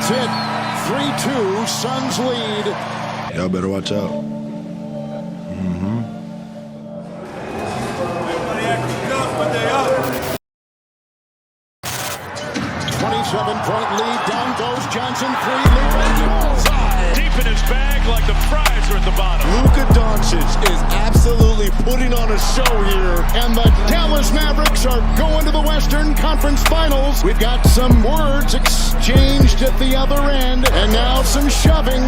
That's it. 3-2, Suns lead. Y'all better watch out. 27-point lead. Down goes Johnson. 3. Luka. Deep in his bag like the fries are at the bottom. Luka Doncic is absolutely putting on a show here. And the Dallas Mavericks are going to the Western Conference Finals. We've got some words exchanged at the other end. And now some shoving.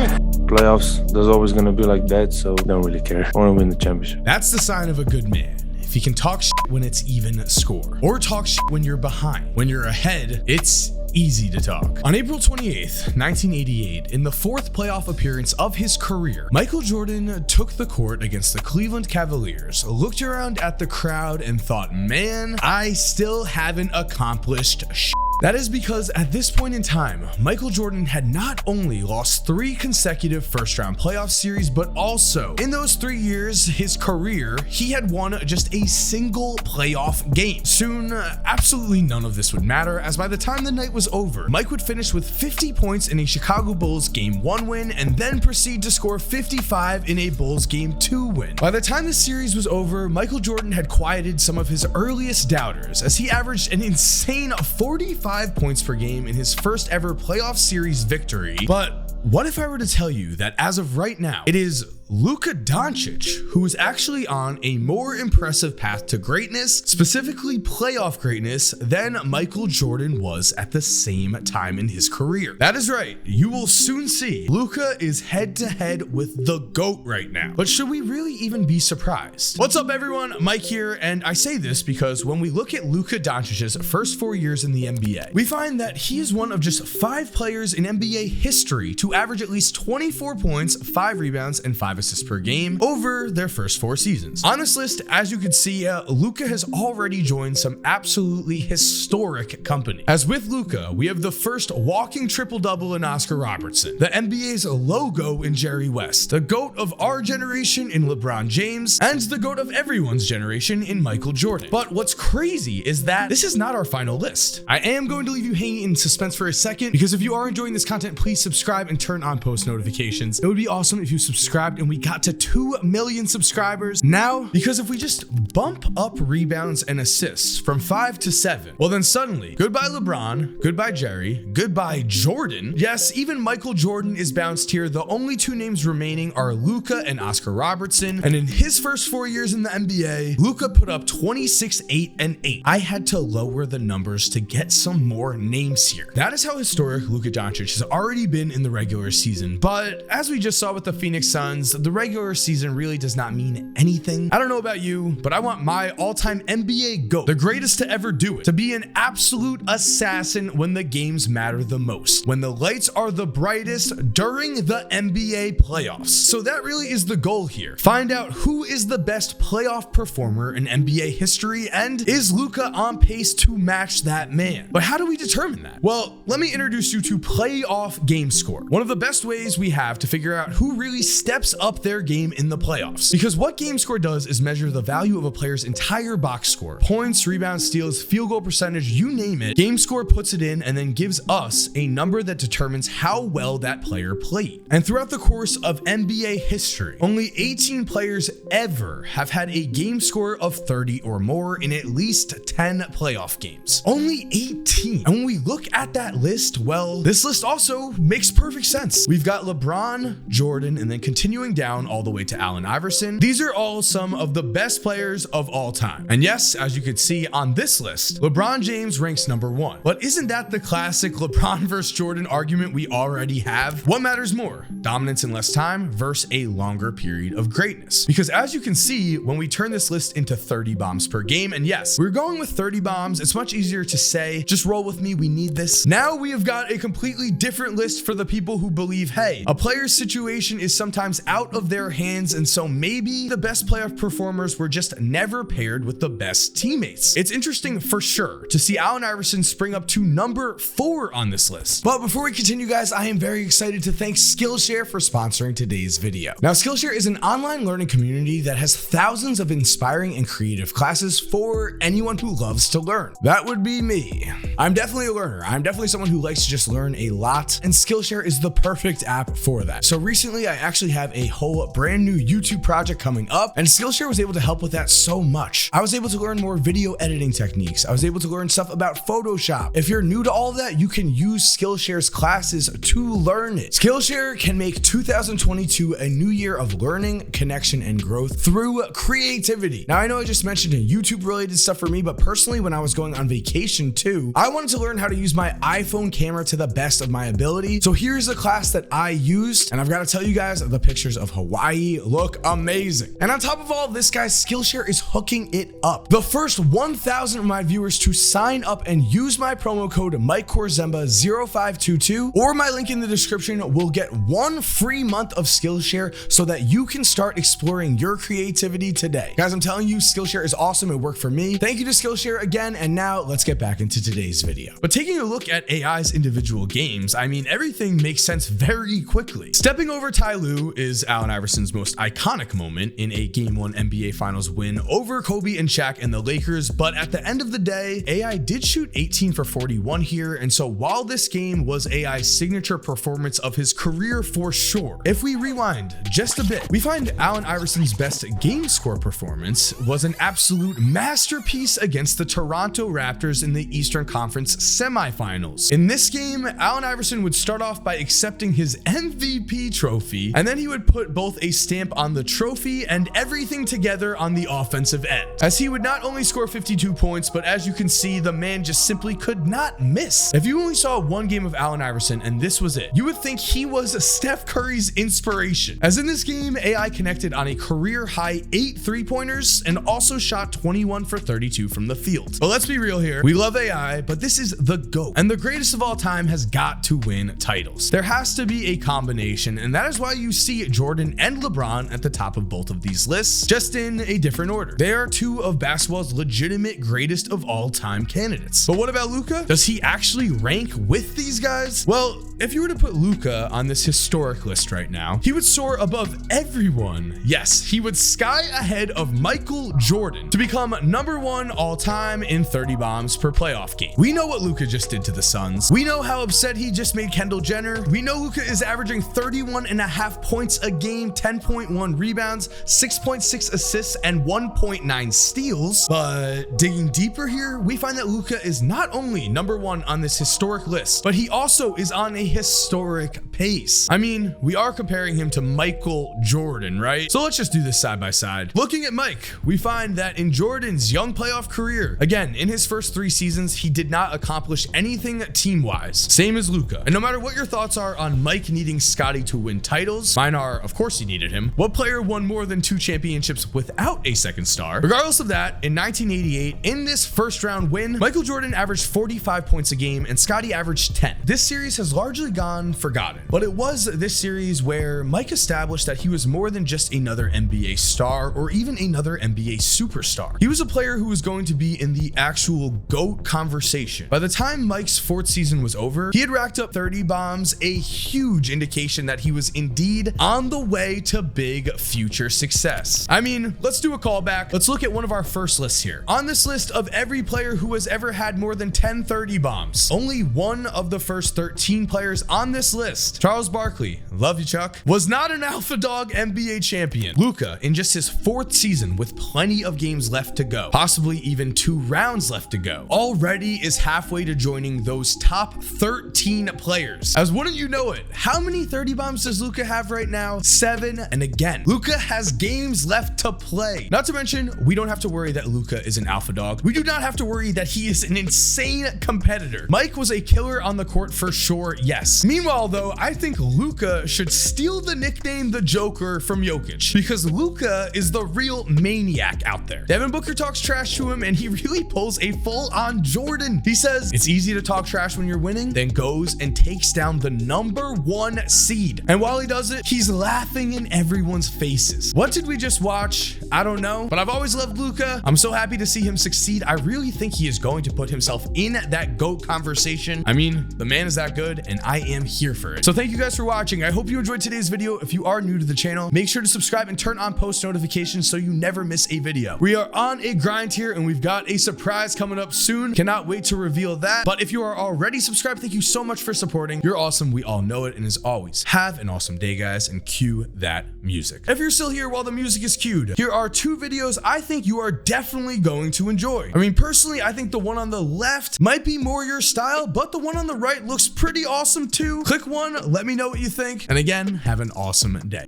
Playoffs, there's always going to be like that, so don't really care. I want to win the championship. That's the sign of a good man. If he can talk shit when it's even score, or talk shit when you're behind. When you're ahead, it's easy to talk. On April 28th, 1988, in the 4th playoff appearance of his career, Michael Jordan took the court against the Cleveland Cavaliers, looked around at the crowd and thought, man, I still haven't accomplished shit. That is because at this point in time, Michael Jordan had not only lost 3 consecutive first-round playoff series, but also in those 3 years, his career, he had won just a single playoff game. Soon, absolutely none of this would matter, as by the time the night was over, Mike would finish with 50 points in a Chicago Bulls Game 1 win, and then proceed to score 55 in a Bulls Game 2 win. By the time the series was over, Michael Jordan had quieted some of his earliest doubters, as he averaged an insane 45 points per game in his first ever playoff series victory. But what if I were to tell you that as of right now, it is Luka Doncic who is actually on a more impressive path to greatness, specifically playoff greatness, than Michael Jordan was at the same time in his career? That is right. You will soon see Luka is head to head with the GOAT right now. But should we really even be surprised? What's up, everyone? Mike here, and I say this because when we look at Luka Doncic's first 4 years in the NBA, we find that he is one of just 5 players in NBA history to average at least 24 points, 5 rebounds, and 5 assists per game over their first 4 seasons. On this list, as you can see, Luka has already joined some absolutely historic company. As with Luka, we have the first walking triple-double in Oscar Robertson, the NBA's logo in Jerry West, the GOAT of our generation in LeBron James, and the GOAT of everyone's generation in Michael Jordan. But what's crazy is that this is not our final list. I am going to leave you hanging in suspense for a second, because if you are enjoying this content, please subscribe and turn on post notifications. It would be awesome if you subscribed and we got to 2 million subscribers now, because if we just bump up rebounds and assists from 5 to 7, well then suddenly, goodbye LeBron, goodbye Jerry, goodbye Jordan. Yes, even Michael Jordan is bounced here. The only 2 names remaining are Luka and Oscar Robertson, and in his first 4 years in the NBA, Luka put up 26, 8, and 8. I had to lower the numbers to get some more names here. That is how historic Luka Doncic has already been in the regular season, but as we just saw with the Phoenix Suns, the regular season really does not mean anything. I don't know about you, but I want my all-time NBA GOAT, the greatest to ever do it, to be an absolute assassin when the games matter the most, when the lights are the brightest during the NBA playoffs. So that really is the goal here. Find out who is the best playoff performer in NBA history, and is Luka on pace to match that man? But how do we determine that? Well, let me introduce you to playoff game score, one of the best ways we have to figure out who really steps up their game in the playoffs. Because what game score does is measure the value of a player's entire box score, points, rebounds, steals, field goal percentage, you name it. Game score puts it in and then gives us a number that determines how well that player played. And throughout the course of NBA history, only 18 players ever have had a game score of 30 or more in at least 10 playoff games. Only 18. And when we look at that list, well, this list also makes perfect sense. We've got LeBron, Jordan, and then continuing down all the way to Allen Iverson. These are all some of the best players of all time. And yes, as you can see on this list, LeBron James ranks number 1. But isn't that the classic LeBron versus Jordan argument we already have? What matters more, dominance in less time versus a longer period of greatness? Because as you can see, when we turn this list into 30 bombs per game, and yes, we're going with 30 bombs, it's much easier to say, just roll with me, we need this. Now we have got a completely different list for the people who believe, hey, a player's situation is sometimes out out of their hands, and so maybe the best playoff performers were just never paired with the best teammates. It's interesting for sure to see Allen Iverson spring up to number 4 on this list. But before we continue, guys, I am very excited to thank Skillshare for sponsoring today's video. Now, Skillshare is an online learning community that has thousands of inspiring and creative classes for anyone who loves to learn. That would be me. I'm definitely a learner. I'm definitely someone who likes to just learn a lot, and Skillshare is the perfect app for that. So recently, I actually have a whole brand new YouTube project coming up, and Skillshare was able to help with that so much. I was able to learn more video editing techniques. I was able to learn stuff about Photoshop. If you're new to all of that, you can use Skillshare's classes to learn it. Skillshare can make 2022 a new year of learning, connection, and growth through creativity. Now, I know I just mentioned YouTube related stuff for me, but personally, when I was going on vacation too, I wanted to learn how to use my iPhone camera to the best of my ability. So here's a class that I used, and I've got to tell you guys, the pictures of Hawaii look amazing. And on top of all of this, guys, Skillshare is hooking it up. The first 1,000 of my viewers to sign up and use my promo code MikeKorzemba0522 or my link in the description will get 1 free month of Skillshare so that you can start exploring your creativity today. Guys, I'm telling you, Skillshare is awesome. It worked for me. Thank you to Skillshare again. And now let's get back into today's video. But taking a look at AI's individual games, I mean, everything makes sense very quickly. Stepping over Ty Lue is Allen Iverson's most iconic moment in a Game 1 NBA Finals win over Kobe and Shaq and the Lakers. But at the end of the day, AI did shoot 18 for 41 here. And so while this game was AI's signature performance of his career for sure, if we rewind just a bit, we find Allen Iverson's best game score performance was an absolute masterpiece against the Toronto Raptors in the Eastern Conference semifinals. In this game, Allen Iverson would start off by accepting his MVP trophy, and then he would put both a stamp on the trophy and everything together on the offensive end, as he would not only score 52 points, but as you can see, the man just simply could not miss. If you only saw one game of Allen Iverson and this was it, you would think he was Steph Curry's inspiration. As in this game, AI connected on a career high 8 3-pointers and also shot 21 for 32 from the field. But let's be real here. We love AI, but this is the GOAT, and the greatest of all time has got to win titles. There has to be a combination, and that is why you see Jordan and LeBron at the top of both of these lists, just in a different order. They are 2 of basketball's legitimate greatest of all time candidates. But what about Luka? Does he actually rank with these guys? Well, if you were to put Luka on this historic list right now, he would soar above everyone. Yes, he would sky ahead of Michael Jordan to become #1 all time in 30 bombs per playoff game. We know what Luka just did to the Suns. We know how upset he just made Kendall Jenner. We know Luka is averaging 31.5 points a game, 10.1 rebounds, 6.6 assists, and 1.9 steals. But digging deeper here, we find that Luka is not only #1 on this historic list, but he also is on a historic pace. I mean, we are comparing him to Michael Jordan, right? So let's just do this side by side. Looking at Mike, we find that in Jordan's young playoff career, again, in his first 3 seasons, he did not accomplish anything team-wise. Same as Luka. And no matter what your thoughts are on Mike needing Scottie to win titles, mine are, of course, he needed him. What player won more than 2 championships without a second star? Regardless of that, in 1988, in this first round win, Michael Jordan averaged 45 points a game and Scottie averaged 10. This series has largely gone forgotten, but it was this series where Mike established that he was more than just another NBA star or even another NBA superstar. He was a player who was going to be in the actual GOAT conversation. By the time Mike's 4th season was over, he had racked up 30 bombs, a huge indication that he was indeed on the way to big future success. I mean, let's do a callback. Let's look at one of our first lists here. On this list of every player who has ever had more than 10 30 bombs, only one of the first 13 players on this list, Charles Barkley, love you Chuck, was not an alpha dog NBA champion. Luka, in just his 4th season with plenty of games left to go, possibly even 2 rounds left to go, already is halfway to joining those top 13 players. As wouldn't you know it, how many 30 bombs does Luka have right now? 7. And again, Luka has games left to play. Not to mention, we don't have to worry that Luka is an alpha dog. We do not have to worry that he is an insane competitor. Mike was a killer on the court for sure, yes. Meanwhile, though, I think Luka should steal the nickname the Joker from Jokic, because Luka is the real maniac out there. Devin Booker talks trash to him, and he really pulls a full-on Jordan. He says it's easy to talk trash when you're winning, then goes and takes down the #1 seed. And while he does it, he's loud laughing in everyone's faces. What did we just watch? I don't know, but I've always loved Luka. I'm so happy to see him succeed. I really think he is going to put himself in that GOAT conversation. I mean, the man is that good and I am here for it. So thank you guys for watching. I hope you enjoyed today's video. If you are new to the channel, make sure to subscribe and turn on post notifications so you never miss a video. We are on a grind here and we've got a surprise coming up soon. Cannot wait to reveal that. But if you are already subscribed, thank you so much for supporting. You're awesome. We all know it. And as always, have an awesome day, guys, and cue that music. If you're still here while the music is cued, here are two videos I think you are definitely going to enjoy. I mean, personally, I think the one on the left might be more your style, but the one on the right looks pretty awesome too. Click one, let me know what you think. And again, have an awesome day.